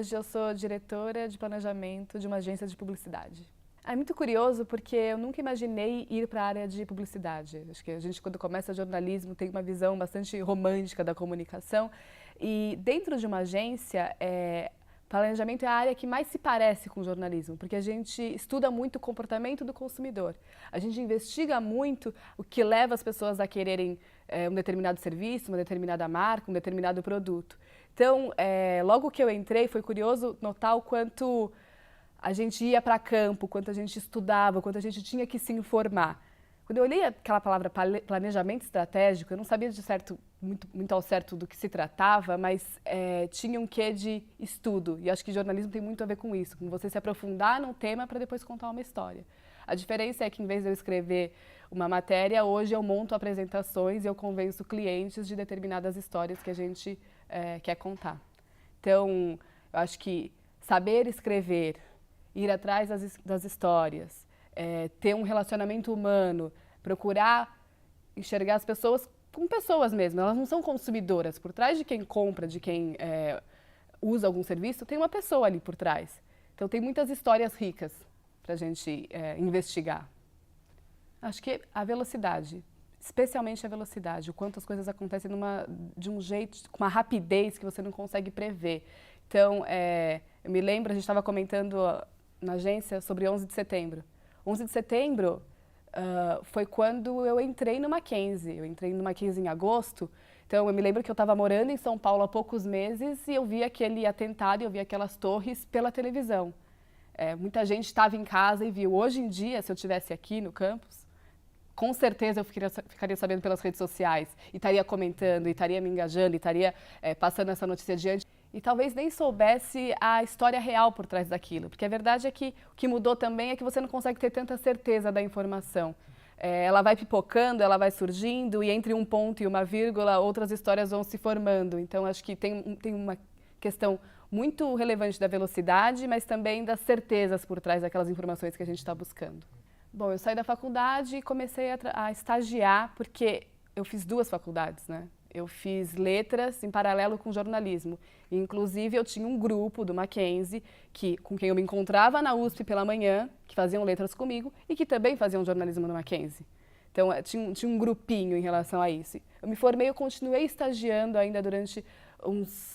Hoje eu sou diretora de planejamento de uma agência de publicidade. É muito curioso porque eu nunca imaginei ir para a área de publicidade. Acho que a gente, quando começa jornalismo, tem uma visão bastante romântica da comunicação. E dentro de uma agência, planejamento é a área que mais se parece com jornalismo, porque a gente estuda muito o comportamento do consumidor. A gente investiga muito o que leva as pessoas a quererem um determinado serviço, uma determinada marca, um determinado produto. Então, logo que eu entrei, foi curioso notar o quanto a gente ia para campo, quanto a gente estudava, quanto a gente tinha que se informar. Quando eu olhei aquela palavra planejamento estratégico, eu não sabia de certo, muito ao certo do que se tratava, mas tinha um quê de estudo. E acho que jornalismo tem muito a ver com isso, com você se aprofundar num tema para depois contar uma história. A diferença é que, em vez de eu escrever uma matéria, hoje eu monto apresentações e eu convenço clientes de determinadas histórias que a gente quer contar. Então, eu acho que saber escrever, ir atrás das histórias, ter um relacionamento humano, procurar enxergar as pessoas como pessoas mesmo. Elas não são consumidoras. Por trás de quem compra, de quem usa algum serviço, tem uma pessoa ali por trás. Então, tem muitas histórias ricas para a gente investigar. Acho que a velocidade, especialmente a velocidade, o quanto as coisas acontecem de um jeito, com uma rapidez que você não consegue prever. Então, eu me lembro, a gente estava comentando na agência sobre 11 de setembro. 11 de setembro foi quando eu entrei no Mackenzie. Eu entrei no Mackenzie em agosto. Então, eu me lembro que eu estava morando em São Paulo há poucos meses e eu vi aquele atentado, eu vi aquelas torres pela televisão. Muita gente estava em casa e viu. Hoje em dia, se eu estivesse aqui no campus, com certeza eu ficaria sabendo pelas redes sociais e estaria comentando, e estaria me engajando, e estaria passando essa notícia adiante. E talvez nem soubesse a história real por trás daquilo. Porque a verdade é que o que mudou também é que você não consegue ter tanta certeza da informação. Ela vai pipocando, ela vai surgindo, e entre um ponto e uma vírgula, outras histórias vão se formando. Então, acho que tem uma questão muito relevante da velocidade, mas também das certezas por trás daquelas informações que a gente está buscando. Bom, eu saí da faculdade e comecei a estagiar, porque eu fiz 2 faculdades, né? Eu fiz letras em paralelo com jornalismo. Inclusive, eu tinha um grupo do Mackenzie, com quem eu me encontrava na USP pela manhã, que faziam letras comigo e que também faziam jornalismo no Mackenzie. Então, tinha um grupinho em relação a isso. Eu me formei, eu continuei estagiando ainda durante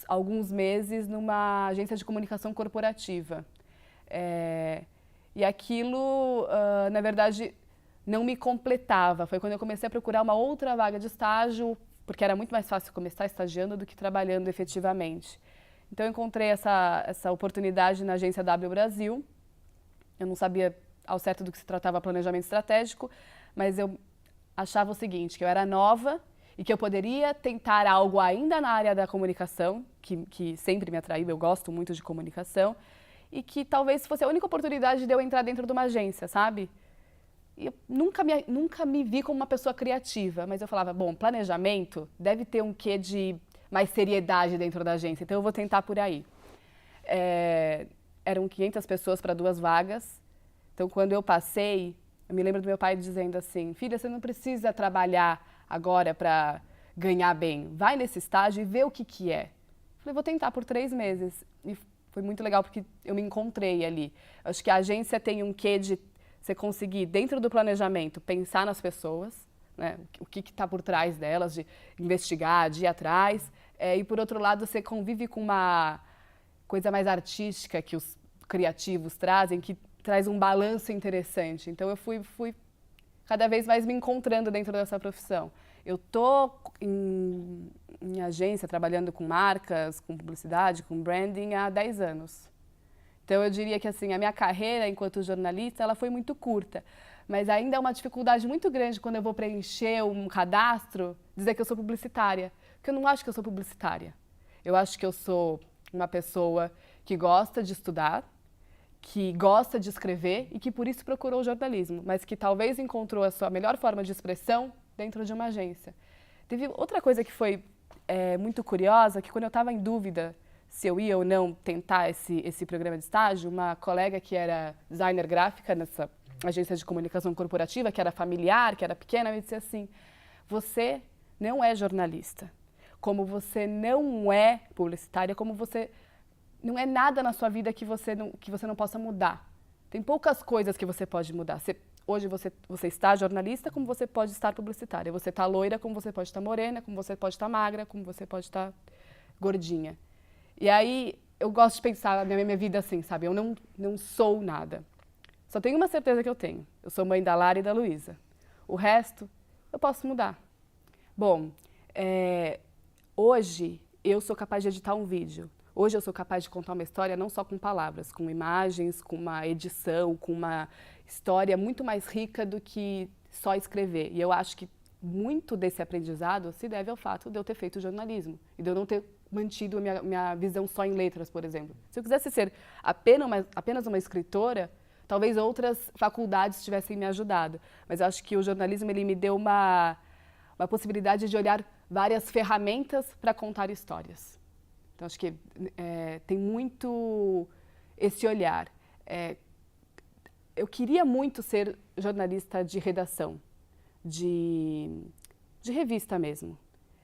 alguns meses numa agência de comunicação corporativa. E aquilo, na verdade, não me completava. Foi quando eu comecei a procurar uma outra vaga de estágio, porque era muito mais fácil começar estagiando do que trabalhando efetivamente. Então, eu encontrei essa oportunidade na agência W Brasil. Eu não sabia ao certo do que se tratava planejamento estratégico, mas eu achava o seguinte, que eu era nova e que eu poderia tentar algo ainda na área da comunicação, que sempre me atraiu, eu gosto muito de comunicação, e que talvez fosse a única oportunidade de eu entrar dentro de uma agência, sabe? E eu nunca me vi como uma pessoa criativa, mas eu falava, bom, planejamento deve ter um quê de mais seriedade dentro da agência, então eu vou tentar por aí. Eram 500 pessoas para 2 vagas, então quando eu passei, eu me lembro do meu pai dizendo assim, filha, você não precisa trabalhar agora para ganhar bem, vai nesse estágio e vê o que é. Eu falei, vou tentar por 3 meses. E foi muito legal porque eu me encontrei ali. Acho que a agência tem um quê de você conseguir, dentro do planejamento, pensar nas pessoas, né? O que está por trás delas, de investigar, de ir atrás. E, por outro lado, você convive com uma coisa mais artística que os criativos trazem, que traz um balanço interessante. Então, eu fui cada vez mais me encontrando dentro dessa profissão. Eu estou em agência, trabalhando com marcas, com publicidade, com branding há 10 anos. Então, eu diria que assim, a minha carreira enquanto jornalista ela foi muito curta, mas ainda é uma dificuldade muito grande quando eu vou preencher um cadastro, dizer que eu sou publicitária, porque eu não acho que eu sou publicitária. Eu acho que eu sou uma pessoa que gosta de estudar, que gosta de escrever e que por isso procurou o jornalismo, mas que talvez encontrou a sua melhor forma de expressão dentro de uma agência. Teve outra coisa que foi muito curiosa, que quando eu estava em dúvida se eu ia ou não tentar esse programa de estágio, uma colega que era designer gráfica nessa agência de comunicação corporativa, que era familiar, que era pequena, me disse assim, você não é jornalista, como você não é publicitária, como você não é nada na sua vida que você não possa mudar. Tem poucas coisas que você pode mudar. Hoje você está jornalista, como você pode estar publicitária. Você está loira, como você pode estar morena, como você pode estar magra, como você pode estar gordinha. E aí eu gosto de pensar a minha vida assim, sabe? Eu não sou nada. Só tenho uma certeza que eu tenho. Eu sou mãe da Lara e da Luísa. O resto eu posso mudar. Bom, hoje eu sou capaz de editar um vídeo. Hoje eu sou capaz de contar uma história não só com palavras, com imagens, com uma edição, com uma história muito mais rica do que só escrever. E eu acho que muito desse aprendizado se deve ao fato de eu ter feito jornalismo e de eu não ter mantido a minha visão só em letras, por exemplo. Se eu quisesse ser apenas uma escritora, talvez outras faculdades tivessem me ajudado. Mas eu acho que o jornalismo ele me deu uma possibilidade de olhar várias ferramentas para contar histórias. Então, acho que tem muito esse olhar. Eu queria muito ser jornalista de redação, de revista mesmo.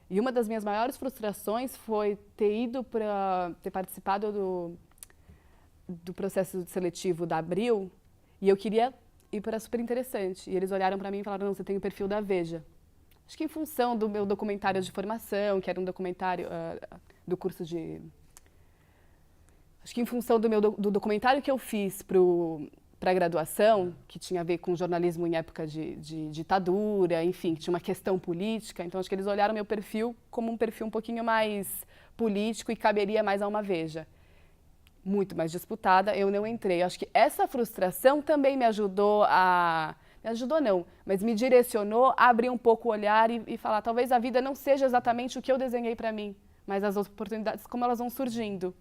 E uma das minhas maiores frustrações foi ter participado do processo seletivo da Abril, e eu queria ir para Super Interessante. E eles olharam para mim e falaram, não, você tem o perfil da Veja. Acho que em função do meu documentário de formação, que era um documentário do curso de... Acho que em função do documentário que eu fiz para a graduação, que tinha a ver com jornalismo em época de ditadura, enfim, que tinha uma questão política, então acho que eles olharam meu perfil como um perfil um pouquinho mais político e caberia mais a uma Veja. Muito mais disputada, eu não entrei. Eu acho que essa frustração também me ajudou me ajudou não, mas me direcionou a abrir um pouco o olhar e falar, talvez a vida não seja exatamente o que eu desenhei para mim, mas as oportunidades como elas vão surgindo.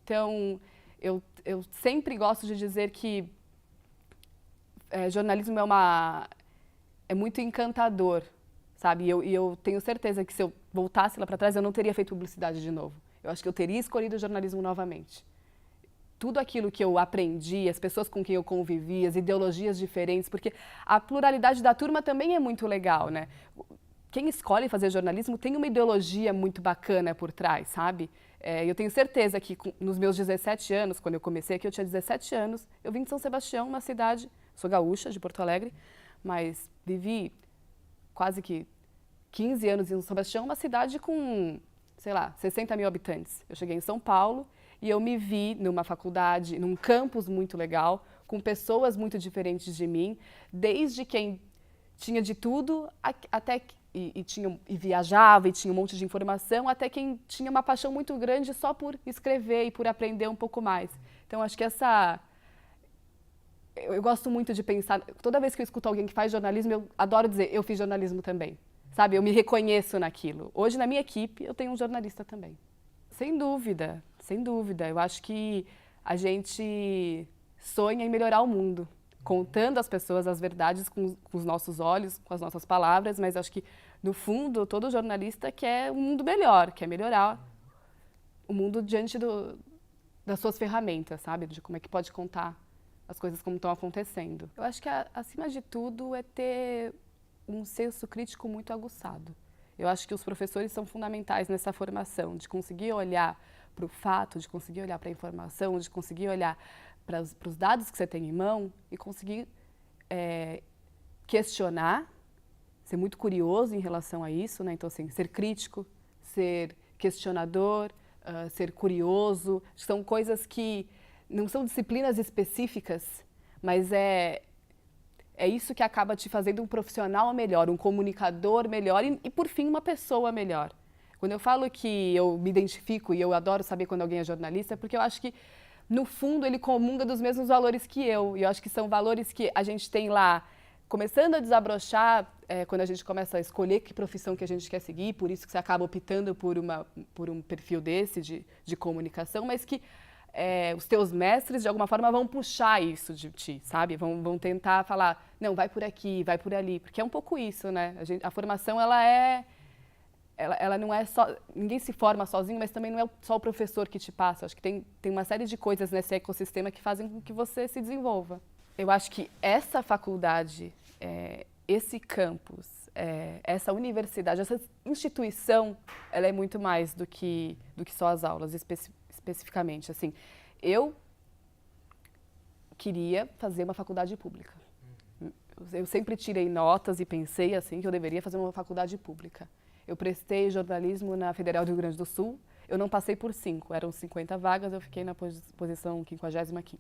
Então, eu sempre gosto de dizer que jornalismo é muito encantador, sabe? E eu tenho certeza que se eu voltasse lá para trás, eu não teria feito publicidade de novo. Eu acho que eu teria escolhido o jornalismo novamente. Tudo aquilo que eu aprendi, as pessoas com quem eu convivi, as ideologias diferentes, porque a pluralidade da turma também é muito legal, né? Quem escolhe fazer jornalismo tem uma ideologia muito bacana por trás, sabe? Eu tenho certeza que nos meus 17 anos, quando eu comecei aqui, eu tinha 17 anos, eu vim de São Sebastião, uma cidade, sou gaúcha, de Porto Alegre, mas vivi quase que 15 anos em São Sebastião, uma cidade com, sei lá, 60 mil habitantes. Eu cheguei em São Paulo e eu me vi numa faculdade, num campus muito legal, com pessoas muito diferentes de mim, desde quem tinha de tudo até e viajava e tinha um monte de informação, até quem tinha uma paixão muito grande só por escrever e por aprender um pouco mais. Então, acho que eu gosto muito de pensar, toda vez que eu escuto alguém que faz jornalismo, eu adoro dizer, eu fiz jornalismo também, sabe? Eu me reconheço naquilo. Hoje, na minha equipe, eu tenho um jornalista também. Sem dúvida, sem dúvida. Eu acho que a gente sonha em melhorar o mundo, contando às pessoas as verdades com os nossos olhos, com as nossas palavras, mas acho que, no fundo, todo jornalista quer um mundo melhor, quer melhorar o mundo diante das suas ferramentas, sabe? De como é que pode contar as coisas como estão acontecendo. Eu acho que, acima de tudo, é ter um senso crítico muito aguçado. Eu acho que os professores são fundamentais nessa formação, de conseguir olhar para o fato, de conseguir olhar para a informação, de conseguir olhar para os dados que você tem em mão e conseguir questionar, ser muito curioso em relação a isso, né? Então, assim, ser crítico, ser questionador, ser curioso, são coisas que não são disciplinas específicas, mas é isso que acaba te fazendo um profissional melhor, um comunicador melhor e por fim, uma pessoa melhor. Quando eu falo que eu me identifico e eu adoro saber quando alguém é jornalista, é porque eu acho que, no fundo, ele comunga dos mesmos valores que eu. E eu acho que são valores que a gente tem lá, começando a desabrochar, quando a gente começa a escolher que profissão que a gente quer seguir, por isso que você acaba optando por um perfil desse de comunicação, mas que os teus mestres, de alguma forma, vão puxar isso de ti, sabe? Vão tentar falar, não, vai por aqui, vai por ali, porque é um pouco isso, né? A formação, ela não é só... Ninguém se forma sozinho, mas também não é só o professor que te passa. Acho que tem uma série de coisas nesse ecossistema que fazem com que você se desenvolva. Eu acho que essa faculdade, esse campus, essa universidade, essa instituição, ela é muito mais do que só as aulas, especificamente. Assim, eu queria fazer uma faculdade pública. Eu sempre tirei notas e pensei assim que eu deveria fazer uma faculdade pública. Eu prestei jornalismo na Federal do Rio Grande do Sul. Eu não passei por 5, eram 50 vagas, eu fiquei na posição 55ª.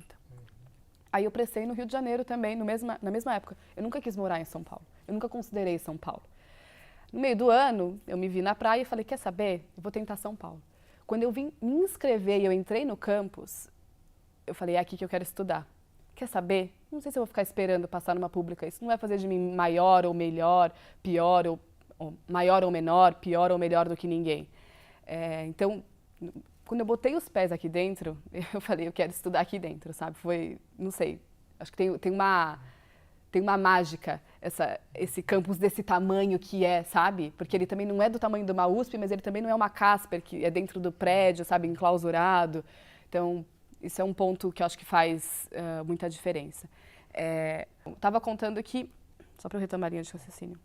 Aí eu prestei no Rio de Janeiro também, na mesma época. Eu nunca quis morar em São Paulo, eu nunca considerei São Paulo. No meio do ano, eu me vi na praia e falei, quer saber? Eu vou tentar São Paulo. Quando eu vim me inscrever e eu entrei no campus, eu falei, é aqui que eu quero estudar. Quer saber? Não sei se eu vou ficar esperando passar numa pública. Isso não vai fazer de mim maior ou melhor, pior ou maior ou menor, pior ou melhor do que ninguém. Então, quando eu botei os pés aqui dentro, eu falei, eu quero estudar aqui dentro, sabe? Foi, não sei, acho que tem uma mágica esse campus desse tamanho que é, sabe? Porque ele também não é do tamanho de uma USP, mas ele também não é uma Casper, que é dentro do prédio, sabe? Enclausurado. Então, isso é um ponto que eu acho que faz muita diferença. Eu estava contando que, só para eu retomar a linha de raciocínio,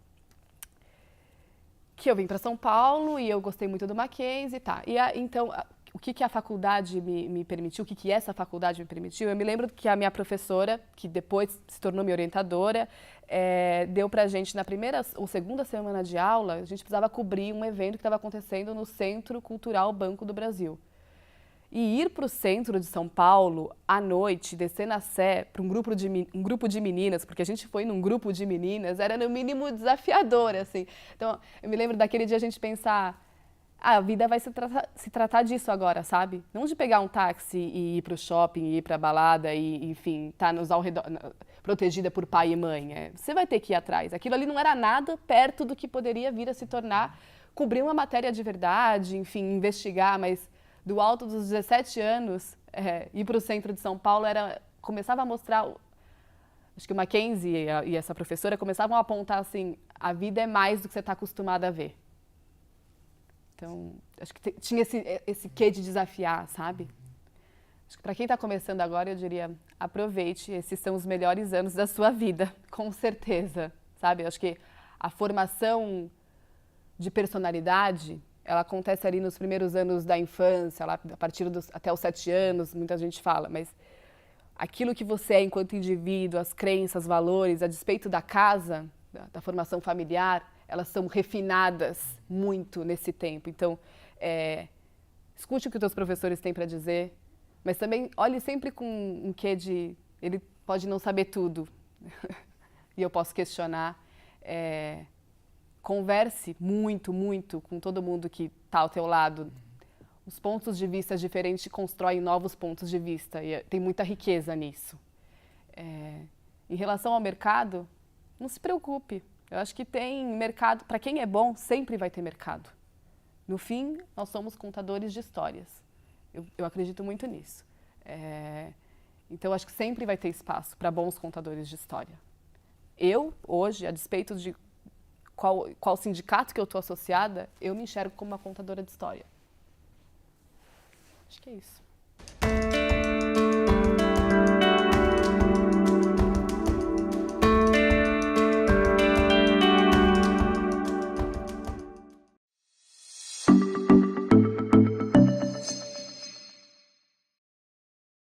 que eu vim para São Paulo e eu gostei muito do Mackenzie, tá. Então, o que a faculdade me permitiu, o que essa faculdade me permitiu, eu me lembro que a minha professora, que depois se tornou minha orientadora, deu pra gente, na primeira ou segunda semana de aula, a gente precisava cobrir um evento que estava acontecendo no Centro Cultural Banco do Brasil. E ir para o centro de São Paulo, à noite, descer na Sé, para um grupo de meninas, porque a gente foi num grupo de meninas, era no mínimo desafiador, assim. Então, eu me lembro daquele dia a gente pensar, a vida vai se tratar disso agora, sabe? Não de pegar um táxi e ir para o shopping, ir para a balada e, enfim, estar nos ao redor, protegida por pai e mãe. Você vai ter que ir atrás. Aquilo ali não era nada perto do que poderia vir a se tornar, cobrir uma matéria de verdade, enfim, investigar, mas do alto dos 17 anos, ir para o centro de São Paulo começava a mostrar, acho que o Mackenzie e essa professora começavam a apontar assim, a vida é mais do que você está acostumada a ver. Então, acho que tinha esse quê de desafiar, sabe? Acho que para quem está começando agora, eu diria, aproveite, esses são os melhores anos da sua vida, com certeza, sabe? Acho que a formação de personalidade, ela acontece ali nos primeiros anos da infância, lá, a partir até os 7 anos, muita gente fala, mas aquilo que você é enquanto indivíduo, as crenças, valores, a despeito da casa, da formação familiar, elas são refinadas muito nesse tempo. Então, escute o que os teus professores têm para dizer, mas também olhe sempre com um quê de... Ele pode não saber tudo, e eu posso questionar. Converse muito, muito com todo mundo que está ao teu lado. Os pontos de vista diferentes constroem novos pontos de vista e tem muita riqueza nisso. Em relação ao mercado, não se preocupe. Eu acho que tem mercado, para quem é bom, sempre vai ter mercado. No fim, nós somos contadores de histórias. Eu acredito muito nisso. Então, acho que sempre vai ter espaço para bons contadores de história. Eu, hoje, a despeito de qual sindicato que eu estou associada, eu me enxergo como uma contadora de história. Acho que é isso.